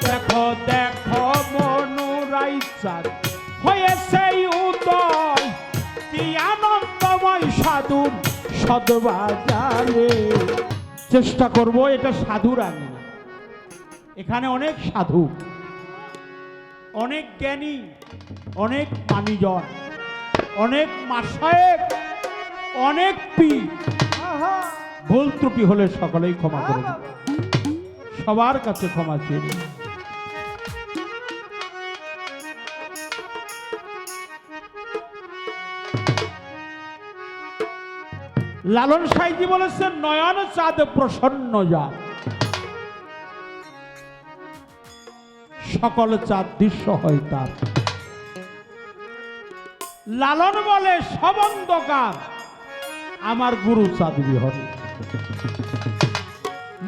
দেখো দেখো মনুরাই চাঁদ হয়েছে উদয়, কি আনন্দময় সাধুর সদবাজারে। চেষ্টা করব এটা সাধুর আগে, এখানে অনেক সাধু, অনেক জ্ঞানী, অনেক মানিজন, অনেক মাশায়েখ, অনেক পীর। ভুল ত্রুটি হলে সকলেই ক্ষমা করে দিন, সবার কাছে ক্ষমা চেয়ে নিন। লালন সাইজি বলেছেন নয়ন চাঁদ প্রসন্ন যা, সকল চাঁদ দৃশ্য হয় তার। লালন বলে সব অন্ধকার আমার গুরু চাঁদ বিহরে।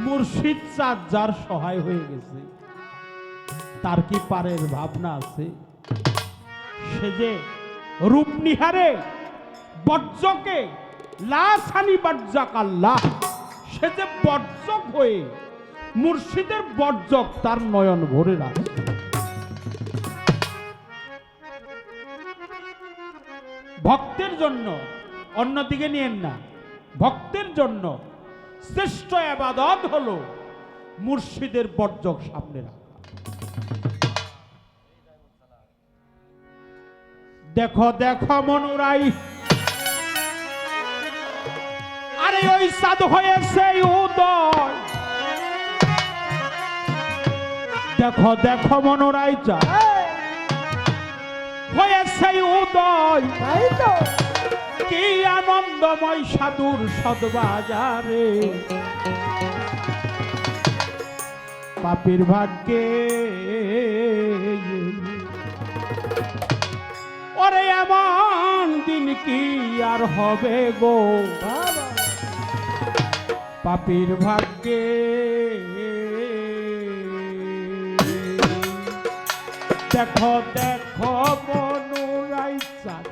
মুর্শিদ চাঁদ যার সহায় হয়ে গেছে, তার কি পারের ভাবনা আছে? সে যে রূপ নিহারে বজ্রকে লাসানি বাজ্জাক আল্লাহ, সে যে বজ্রক হয়ে মুর্শিদের বজ্রক তার নয়ন ভরে রাখে। ভক্তের জন্য, অন্যদিকে নিয়েন না, ভক্তের জন্য শ্রেষ্ঠ ইবাদত হলো মুর্শিদের বজ্রক সামনে রাখা। দেখো দেখো মনুরাই, আরে ওই চাঁদ হয়েছে উদয়। দেখো দেখো মনুরাই চাঁদ হয়েছে উদয়, কি আনন্দময় সাধুর সদবাজারে। পাপীর ভাগ্যে ওরে এমন দিন কি আর হবে গো, পাপীর ভাগ্যে। দেখো দেখো মনুরাই চাঁদ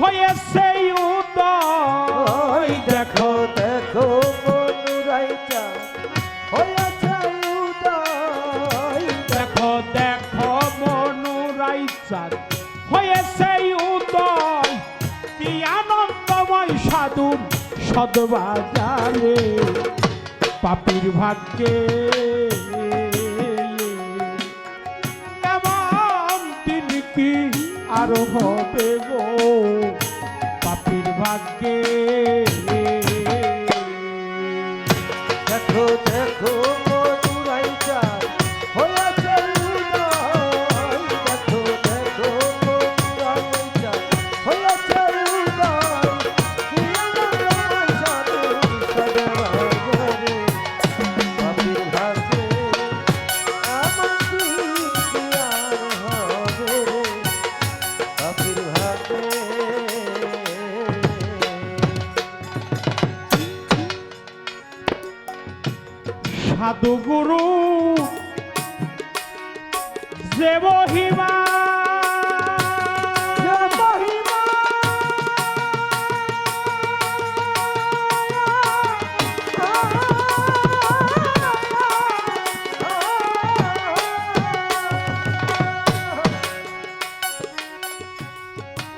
হয়েছে উদয়। দেখো দেখো মনুরাই চাঁদ হয়েছে উদয়। দেখো দেখো মনুরাই চাঁদ হয়েছে উদয়, কি আনন্দময় সাধুর সদবাজারে। পাপীর ভাগ্যে এমন দিন কি আর হবে গো, পাপীর ভাগ্যে। দেখো দেখো মনুরাই চাঁদ হয়েছে উদয়। দেখো দেখো মনুরাই চাঁদ হয়েছে উদয়, কি আনন্দময় সাধুর সদবাজারে। পাপীর ভাগ্যে এমন দিন কি আর হবে রে, পাপীর ভাগ্যে। সাধু গুরু যে মহিমা,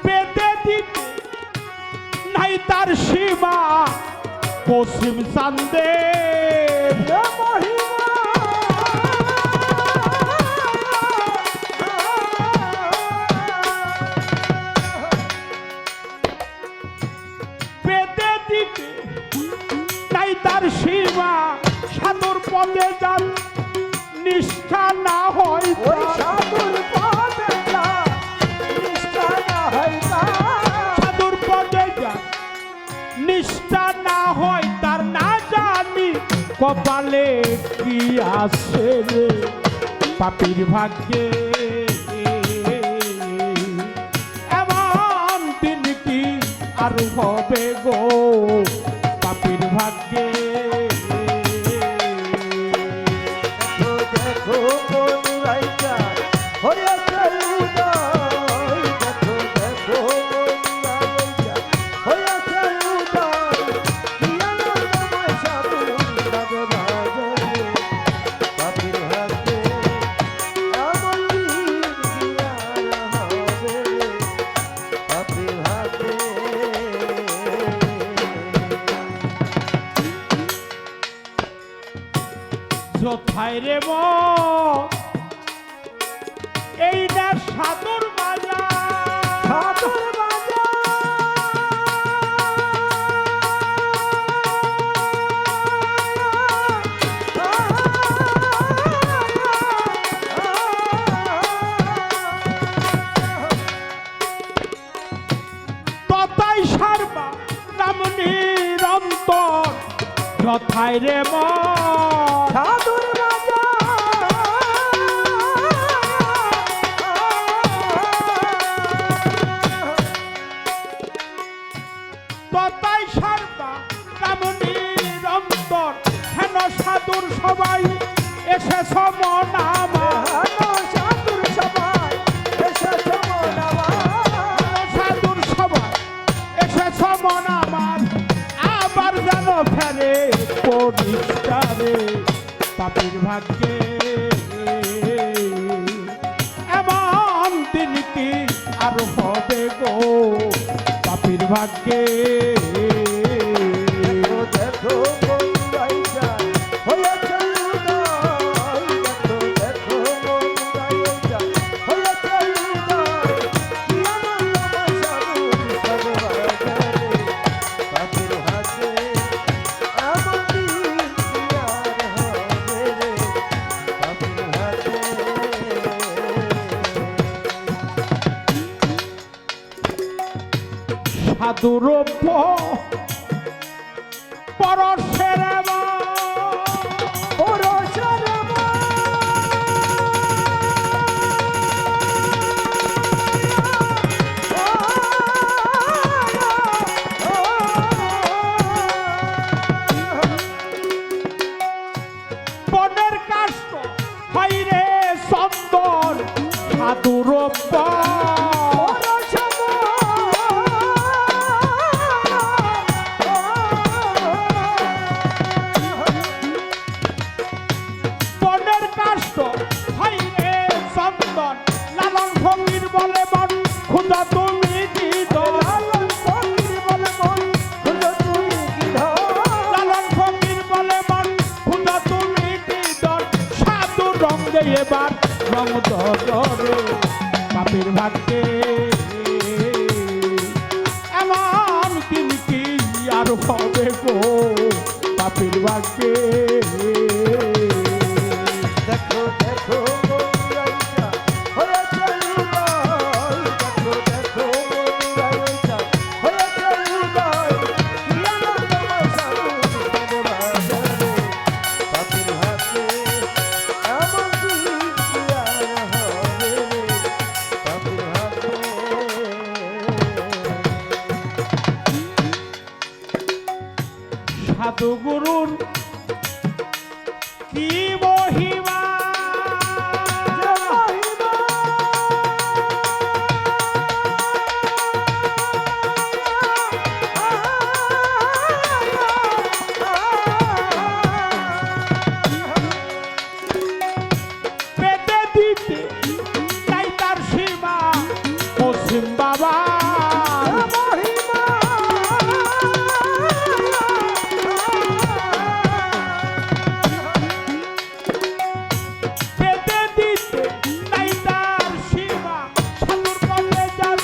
পেতে দিতে নাই তার সীমা, পশ্চিম চান্দে পেতে দিতে নাই তার সীমা। সাধুর পদে যান নিষ্ঠা না হয়, ওই সাধুর পদে যান নিষ্ঠা না হয় তার। সাধুর পদে যান নিষ্ঠা না হয় তার, না জানি কপালে কি আছে রে, পাপীর ভাগ্যে এমন দিন কি আর হবে গো, পাপীর ভাগ্যে। দেখো দেখো মনুরাই চাঁদ হয়েছে উদয়। দেখো দেখো মনুরাই চাঁদ হয়েছে উদয়, কি আনন্দময় সাধুর সদবাজারে। পাপীর ভাগ্যে হায় রে মন এই না সাধুর বাজার সাধুর তথাই সারবা নাম নিরন্তর যথায় রে মন সাধুর তথাই সারবা নাম নিরন্তর হেন সাধুর সবাই এসেছ মন আমার সাধুর সবাই এসেছ মন আমার সাধুর সবাই এসেছ মন আমার আবার যেন ফেরে পরিষ্কারে পাপির ভাগ্যে এমন দিন কি আর হবে গো পাপির ভাগ্যে দেখো বন্ধুরাই যায় হয়েছে উদয় দেখো বন্ধুরাই যায় হয়েছে উদয় কি আনন্দ সাধু সর্বজনে পাপির হাতে এমন দিন কি আর হবে রে পাপির হাতে সাধুরূপ পরশের বনের কাষ্ট হয় রে চন্দন সাধুরূপ বনের কাষ্ট হয় রে চন্দন লালন ফকির বলে মন খুদা তুমি কি দল লালন ফকির বলে মন খুদা তুমি কি দল সাধু রঙ দে এবার রঙ ধরে পাপির ভাগ্যে এমন দিন কি আর হবে গো পাপির ভাগ্যে দেখো দেখো বন্ধুরাই যায় হয়েছে উদয় দেখো দেখো বন্ধুরাই যায় হয়েছে উদয় কি আনন্দ সাধু সর্বজনে পাপির হাতে এমন দিন কি আর হবে রে পাপির হাতে সাধু গুরুর কি মহিমা পেতে দিতে তাই তার সীমা পশ্চিম বাবা পেতে দিতে তাই তার সীমা সাধুর পথে যার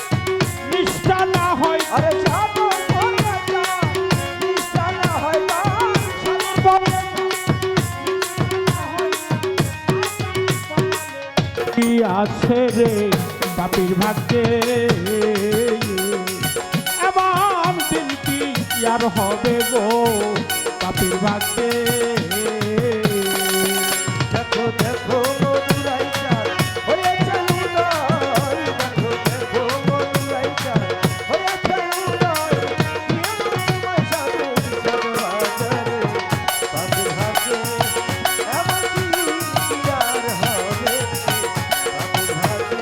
নিষ্ঠা না হয় আরে সাধু বলে যা নিষ্ঠা না হয় বা সাধুর পথে কি আছে রে পাপির ভাগ্যে এমন দিন কি আর হবে গো পাপির ভাগ্যে দেখো দেখো বন্ধুরাই যায় হয়েছে উদয় দেখো দেখো বন্ধুরাই যায় হয়েছে উদয় কি আনন্দ সাধু সর্বজনে পাপির হাতে এমন দিন কি আর হবে পাপির হাতে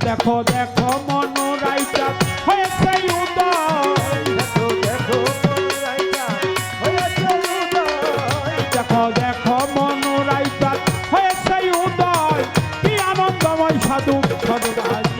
দেখো দেখো মনোরাইটা হয়েছে উদয় দেখো দেখো বন্ধুরাই যায় হয়েছে উদয় দেখো দেখো মনোরাইটা হয়েছে উদয় কি আনন্দময় সাধু সদবাজ